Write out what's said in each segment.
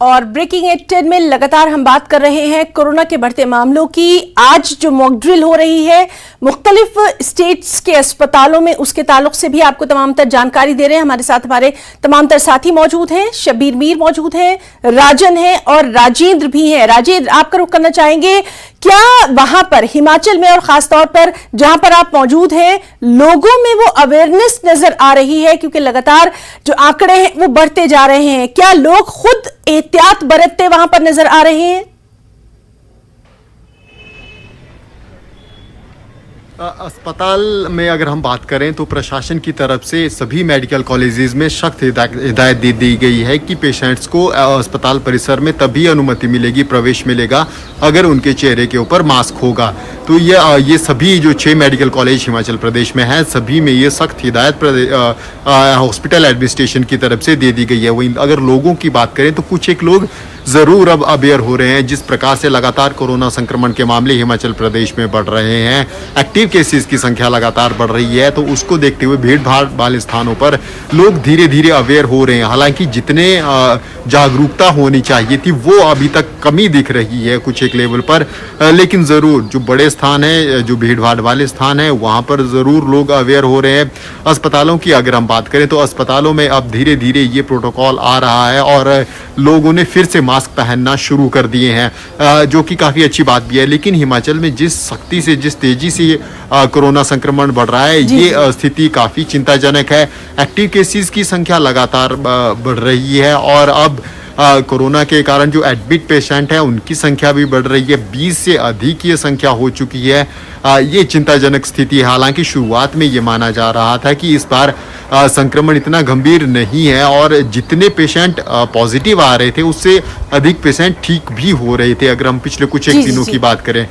और breaking eight 10 में लगातार हम बात कर रहे हैं कोरोना के बढ़ते मामलों की। आज जो मॉक ड्रिल हो रही है मुख्तलिफ स्टेट्स के अस्पतालों में, उसके ताल्लुक से भी आपको तमाम तर जानकारी दे रहे हैं। हमारे साथ हमारे तमाम तर साथी मौजूद हैं। शब्बीर मीर मौजूद हैं, राजन है और राजेंद्र भी हैं। राजेंद्र, आपका रुख करना चाहेंगे, क्या वहां पर हिमाचल में और खासतौर पर जहां पर आप मौजूद हैं, लोगों में वो अवेयरनेस नजर आ रही है? क्योंकि लगातार जो आंकड़े हैं वो बढ़ते जा रहे हैं। क्या लोग खुद एहतियात बरतते वहां पर नजर आ रहे हैं? अस्पताल में अगर हम बात करें तो प्रशासन की तरफ से सभी मेडिकल कॉलेजेस में सख्त हिदायत दे दी गई है कि पेशेंट्स को अस्पताल परिसर में तभी अनुमति मिलेगी, प्रवेश मिलेगा, अगर उनके चेहरे के ऊपर मास्क होगा। तो ये सभी जो 6 मेडिकल कॉलेज हिमाचल प्रदेश में हैं, सभी में ये सख्त हिदायत हॉस्पिटल एडमिनिस्ट्रेशन की तरफ से दे दी गई है। वहीं अगर लोगों की बात करें तो कुछ एक लोग ज़रूर अब अवेयर हो रहे हैं। जिस प्रकार से लगातार कोरोना संक्रमण के मामले हिमाचल प्रदेश में बढ़ रहे हैं, एक्टिव केसेस की संख्या लगातार बढ़ रही है, तो उसको देखते हुए भीड़ भाड़ वाले स्थानों पर लोग धीरे धीरे अवेयर हो रहे हैं। हालांकि जितने जागरूकता होनी चाहिए थी वो अभी तक कमी दिख रही है कुछ एक लेवल पर, लेकिन ज़रूर जो बड़े स्थान है, जो भीड़ भाड़ वाले स्थान है, वहाँ पर ज़रूर लोग अवेयर हो रहे हैं। अस्पतालों की अगर हम बात करें तो अस्पतालों में अब धीरे धीरे ये प्रोटोकॉल आ रहा है और लोगों ने फिर से मास्क पहनना शुरू कर दिए हैं, जो कि काफ़ी अच्छी बात भी है। लेकिन हिमाचल में जिस सख्ती से, जिस तेजी से कोरोना संक्रमण बढ़ रहा है, ये स्थिति काफ़ी चिंताजनक है। एक्टिव केसेस की संख्या लगातार बढ़ रही है और अब कोरोना के कारण जो एडमिट पेशेंट हैं उनकी संख्या भी बढ़ रही है। 20 से अधिक ये संख्या हो चुकी है। ये चिंताजनक स्थिति है। हालांकि शुरुआत में ये माना जा रहा था कि इस बार संक्रमण इतना गंभीर नहीं है और जितने पेशेंट पॉजिटिव आ रहे थे उससे अधिक पेशेंट ठीक भी हो रहे थे, अगर हम पिछले कुछ एक दिनों की बात करें।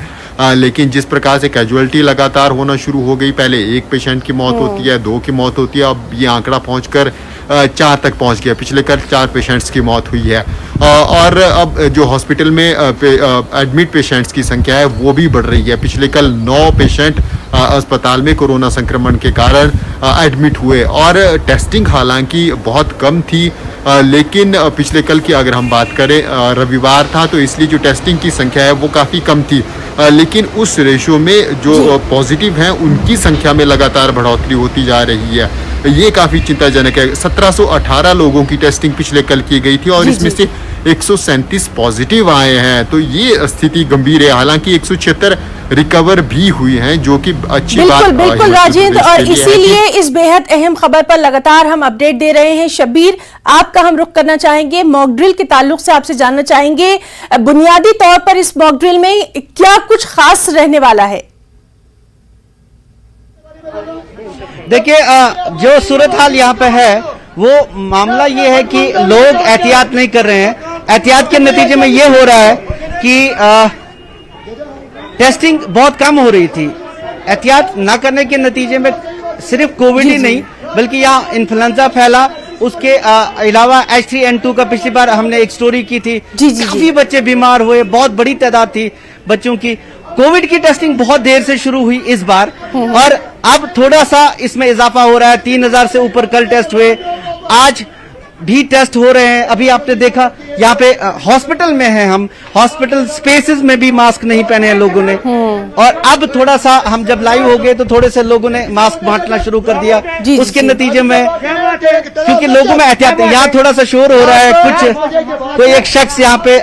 लेकिन जिस प्रकार से कैजुअलिटी लगातार होना शुरू हो गई, पहले 1 पेशेंट की मौत होती है, 2 की मौत होती है, अब ये आंकड़ा पहुंचकर 4 तक पहुंच गया। पिछले कल 4 पेशेंट्स की मौत हुई है और अब जो हॉस्पिटल में एडमिट पेशेंट्स की संख्या है वो भी बढ़ रही है। पिछले कल 9 पेशेंट अस्पताल में कोरोना संक्रमण के कारण एडमिट हुए और टेस्टिंग हालांकि बहुत कम थी, लेकिन पिछले कल की अगर हम बात करें, रविवार था, तो इसलिए जो टेस्टिंग की संख्या है वो काफ़ी कम थी, लेकिन उस रेशो में जो पॉजिटिव हैं उनकी संख्या में लगातार बढ़ोतरी होती जा रही है। ये काफ़ी चिंताजनक है। 1718 लोगों की टेस्टिंग पिछले कल की गई थी और इसमें से 137 पॉजिटिव आए हैं, तो ये स्थिति गंभीर है। हालांकि 176 रिकवर भी हुई हैं, जो कि अच्छी बात। बिल्कुल राजेंद्र, और इसीलिए इस बेहद अहम खबर पर लगातार हम अपडेट दे रहे हैं। शब्बीर, आपका हम रुख करना चाहेंगे, मॉक ड्रिल के ताल्लुक से आपसे जानना चाहेंगे, बुनियादी तौर पर इस मॉक ड्रिल में क्या कुछ खास रहने वाला है? देखिए, जो सूरत हाल यहाँ पे है वो मामला ये है कि लोग एहतियात नहीं कर रहे हैं। एहतियात के नतीजे में ये हो रहा है कि टेस्टिंग बहुत कम हो रही थी। एहतियात ना करने के नतीजे में सिर्फ कोविड ही नहीं बल्कि यहाँ इन्फ्लुएंजा फैला, उसके अलावा H3N2 का पिछली बार हमने एक स्टोरी की थी। काफी बच्चे बीमार हुए, बहुत बड़ी तादाद थी बच्चों की। कोविड की टेस्टिंग बहुत देर से शुरू हुई इस बार और अब थोड़ा सा इसमें इजाफा हो रहा है। 3000 से ऊपर कल टेस्ट हुए, आज भी टेस्ट हो रहे हैं। अभी आपने देखा यहाँ पे हॉस्पिटल में है, हम हॉस्पिटल स्पेसेस में भी मास्क नहीं पहने हैं लोगों ने। और अब थोड़ा सा हम जब लाइव हो गए तो थोड़े से लोगों ने मास्क बांटना शुरू कर दिया। उसके नतीजे में क्योंकि लोगों में एहतियात, यहाँ थोड़ा सा शोर हो रहा है, कुछ कोई एक शख्स यहाँ पे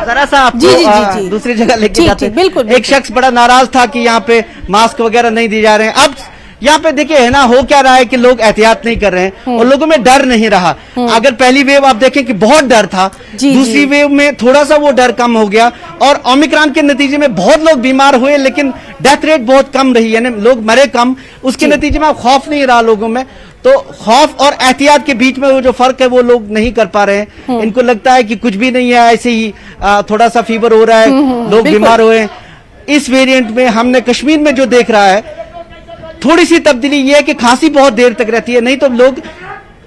जरा सा आपको दूसरी जगह लेके जाते हैं। एक शख्स बड़ा नाराज था कि यहाँ पे मास्क वगैरह नहीं दिए जा रहे हैं। अब यहाँ पे देखिए है ना, हो क्या रहा है कि लोग एहतियात नहीं कर रहे हैं और लोगों में डर नहीं रहा। अगर पहली वेव आप देखें कि बहुत डर था, दूसरी वेव में थोड़ा सा वो डर कम हो गया और ओमिक्रॉन के नतीजे में बहुत लोग बीमार हुए लेकिन डेथ रेट बहुत कम रही, यानी लोग मरे कम। उसके नतीजे में अब खौफ नहीं रहा लोगों में। तो खौफ और एहतियात के बीच में वो जो फर्क है वो लोग नहीं कर पा रहे हैं। इनको लगता है कि कुछ भी नहीं है, ऐसे ही थोड़ा सा फीवर हो रहा है, लोग बीमार हुए। इस वेरिएंट में हमने कश्मीर में जो देख रहा है, थोड़ी सी तब्दीली ये है कि खांसी बहुत देर तक रहती है, नहीं तो लोग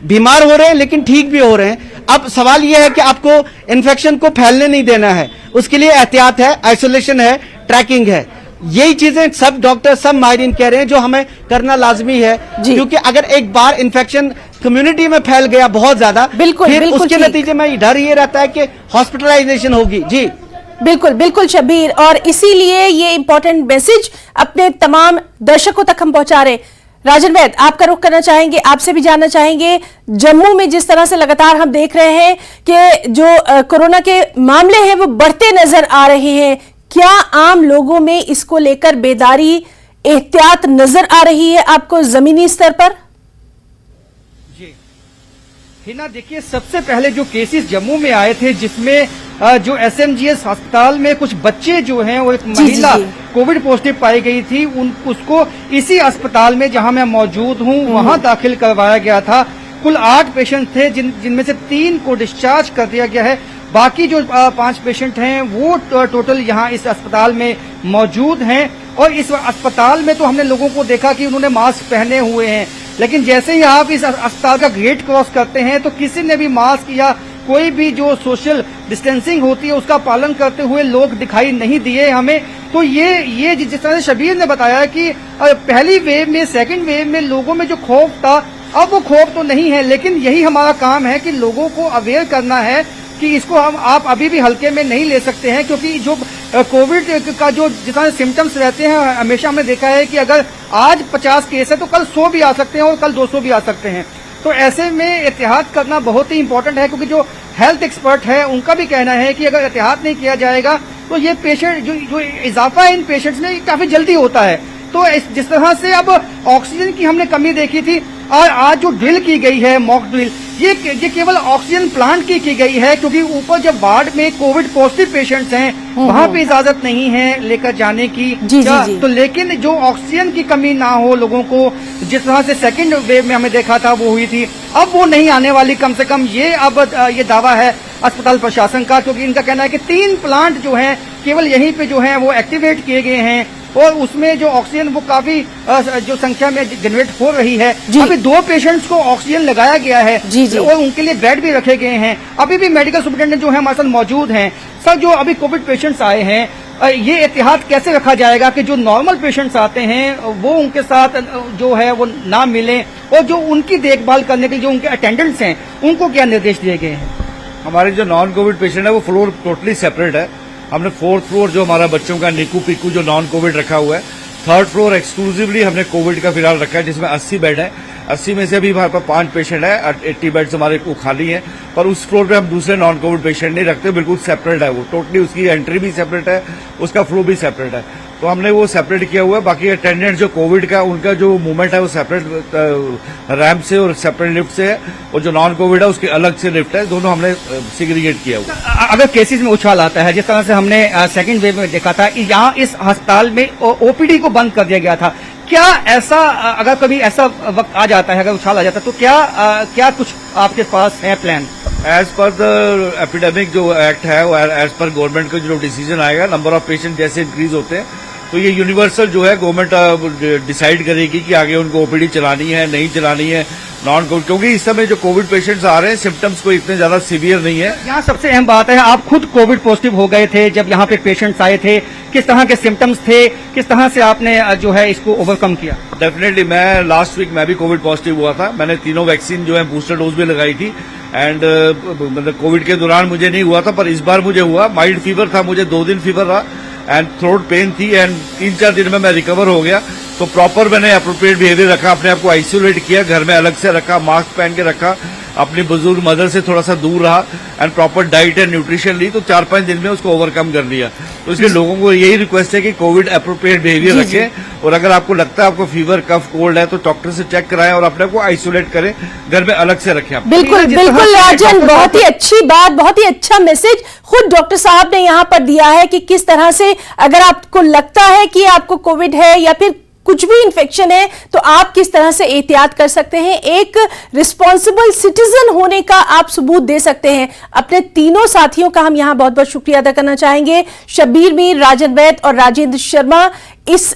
बीमार हो रहे हैं लेकिन ठीक भी हो रहे हैं। अब सवाल यह है कि आपको इन्फेक्शन को फैलने नहीं देना है, उसके लिए एहतियात है, आइसोलेशन है, ट्रैकिंग है। यही चीजें सब डॉक्टर, सब माहिरीन कह रहे हैं जो हमें करना लाजमी है, क्योंकि अगर एक बार इन्फेक्शन कम्युनिटी में फैल गया बहुत ज्यादा, बिल्कुल, फिर बिल्कुल उसके ठीक। नतीजे में डर ये रहता है कि हॉस्पिटलाइजेशन होगी। जी बिल्कुल बिल्कुल शब्बीर, और इसीलिए ये इंपॉर्टेंट मैसेज अपने तमाम दर्शकों तक हम पहुंचा रहे। राजन वैद, आपका रुख करना चाहेंगे, आपसे भी जानना चाहेंगे, जम्मू में जिस तरह से लगातार हम देख रहे हैं कि जो कोरोना के मामले हैं वो बढ़ते नजर आ रहे हैं, क्या आम लोगों में इसको लेकर बेदारी, एहतियात नजर आ रही है आपको जमीनी स्तर पर? जी हिना, देखिए सबसे पहले जो केसेस जम्मू में आए थे जिसमें जो एसएमजीएस अस्पताल में कुछ बच्चे जो हैं वो एक महिला कोविड पॉजिटिव पाई गई थी, उसको इसी अस्पताल में जहां मैं मौजूद हूं वहां दाखिल करवाया गया था। कुल 8 पेशेंट थे जिनमें से 3 को डिस्चार्ज कर दिया गया है। बाकी जो 5 पेशेंट हैं वो टोटल यहाँ इस अस्पताल में मौजूद हैं। और इस अस्पताल में तो हमने लोगों को देखा कि उन्होंने मास्क पहने हुए हैं, लेकिन जैसे ही आप इस अस्पताल का गेट क्रॉस करते हैं तो किसी ने भी मास्क या कोई भी जो सोशल डिस्टेंसिंग होती है उसका पालन करते हुए लोग दिखाई नहीं दिए हमें। तो ये जिस तरह से शबीर ने बताया कि पहली वेव में, सेकंड वेव में लोगों में जो खौफ था, अब वो खौफ तो नहीं है, लेकिन यही हमारा काम है कि लोगों को अवेयर करना है कि इसको आप अभी भी हल्के में नहीं ले सकते हैं, क्योंकि जो कोविड का जो जिस तरह सिम्टम्स रहते हैं, हमेशा हमने देखा है कि अगर आज 50 केस है तो कल 100 भी आ सकते हैं और कल 200 भी आ सकते हैं। तो ऐसे में एहतियात करना बहुत ही इंपॉर्टेंट है, क्योंकि जो हेल्थ एक्सपर्ट है उनका भी कहना है कि अगर एहतियात नहीं किया जाएगा तो ये पेशेंट जो इजाफा है इन पेशेंट्स में काफी जल्दी होता है। तो जिस तरह से अब ऑक्सीजन की हमने कमी देखी थी, और आज जो ड्रिल की गई है, मॉक ड्रिल, ये केवल ऑक्सीजन प्लांट की गई है, क्योंकि ऊपर जब वार्ड में कोविड पॉजिटिव पेशेंट्स हैं वहां पे इजाजत नहीं है लेकर जाने की। जी। तो लेकिन जो ऑक्सीजन की कमी ना हो लोगों को, जिस तरह से सेकंड वेव में हमें देखा था वो हुई थी, अब वो नहीं आने वाली। कम से कम ये दावा है अस्पताल प्रशासन का, क्योंकि इनका कहना है कि 3 प्लांट जो हैं केवल यहीं पे जो हैं वो एक्टिवेट किए गए हैं, और उसमें जो ऑक्सीजन वो काफी जो संख्या में जनरेट हो रही है। अभी 2 पेशेंट्स को ऑक्सीजन लगाया गया है और उनके लिए बेड भी रखे गए हैं। अभी भी मेडिकल सुपरिटेंडेंट जो है हमारे साथ मौजूद हैं। सर, जो अभी कोविड पेशेंट्स आए हैं, ये एहतियात कैसे रखा जाएगा कि जो नॉर्मल पेशेंट्स आते हैं वो उनके साथ जो है वो ना मिलें, और जो उनकी देखभाल करने के लिए जो उनके अटेंडेंट्स हैं उनको क्या निर्देश दिए गए हैं? हमारे जो नॉन कोविड पेशेंट है वो फ्लोर टोटली सेपरेट है। हमने 4th फ्लोर जो हमारा बच्चों का निकू पिकू जो नॉन कोविड रखा हुआ है, 3rd फ्लोर एक्सक्लूसिवली हमने कोविड का फिलहाल रखा है, जिसमें 80 बेड है। 80 में से अभी हमारे पास 5 पेशेंट है, 80 बेड्स हमारे को खाली हैं। पर उस फ्लोर पे हम दूसरे नॉन कोविड पेशेंट नहीं रखते, बिल्कुल सेपरेट है वो, टोटली उसकी एंट्री भी सेपरेट है, उसका फ्लो भी सेपरेट है। तो हमने वो सेपरेट किया हुआ है। बाकी अटेंडेंट जो कोविड का उनका जो मूवमेंट है वो सेपरेट रैंप से और सेपरेट लिफ्ट से है, और जो नॉन कोविड है उसके अलग से लिफ्ट है, दोनों हमने सिग्रीगेट किया हुआ है। अगर केसेस में उछाल आता है, जिस तरह से हमने सेकंड वेव में देखा था, यहाँ इस अस्पताल में ओपीडी को बंद कर दिया गया था, क्या ऐसा अगर कभी ऐसा वक्त आ जाता है, अगर उछाल आ जाता है, तो क्या कुछ आपके पास है plan? As per the epidemic जो एक्ट है, एज पर गवर्नमेंट का जो डिसीजन आएगा, नंबर ऑफ पेशेंट जैसे इंक्रीज होते हैं तो ये यूनिवर्सल जो है गवर्नमेंट डिसाइड करेगी कि आगे उनको ओपीडी चलानी है नहीं चलानी है नॉन कोविड, क्योंकि इस समय जो कोविड पेशेंट्स आ रहे हैं सिम्टम्स को इतने ज्यादा सीवियर नहीं है। यहाँ सबसे अहम बात है, आप खुद कोविड पॉजिटिव हो गए थे जब यहाँ पे पेशेंट्स आए थे, किस तरह के सिम्टम्स थे, किस तरह से आपने जो है इसको ओवरकम किया? डेफिनेटली मैं लास्ट वीक मैं भी कोविड पॉजिटिव हुआ था। मैंने तीनों वैक्सीन जो है बूस्टर डोज भी लगाई थी, एंड मतलब कोविड के दौरान मुझे नहीं हुआ था, पर इस बार मुझे हुआ। माइल्ड फीवर था, मुझे 2 दिन फीवर रहा एंड थ्रोट पेन थी, एंड 3-4 दिन में मैं रिकवर हो गया। तो प्रॉपर मैंने अप्रोप्रिएट बिहेवियर रखा, अपने आप को आइसोलेट किया, घर में अलग से रखा, मास्क पहन के रखा, अपनी बुजुर्ग मदर से थोड़ा सा दूर रहा, and proper diet and nutrition ली, तो 4-5 दिन में उसको ओवरकम कर लिया। तो इसलिए लोगों को यही रिक्वेस्ट है कि कोविड अप्रोप्रिएट बिहेवियर रखें, और अगर आपको लगता है आपको फीवर कफ कोल्ड है तो डॉक्टर से चेक कराएं और अपने को आइसोलेट करें, घर में अलग से रखें। बिल्कुल बिल्कुल राजन, बहुत ही अच्छी बात, बहुत ही अच्छा मैसेज खुद डॉक्टर साहब ने यहाँ पर दिया है कि किस तरह से अगर आपको लगता है कि आपको कोविड है या फिर कुछ भी इंफेक्शन है तो आप किस तरह से एहतियात कर सकते हैं, एक रिस्पॉन्सिबल सिटीजन होने का आप सबूत दे सकते हैं। अपने तीनों साथियों का हम यहां बहुत बहुत शुक्रिया अदा करना चाहेंगे, शब्बीर मीर, राजन वैद और राजेंद्र शर्मा। इस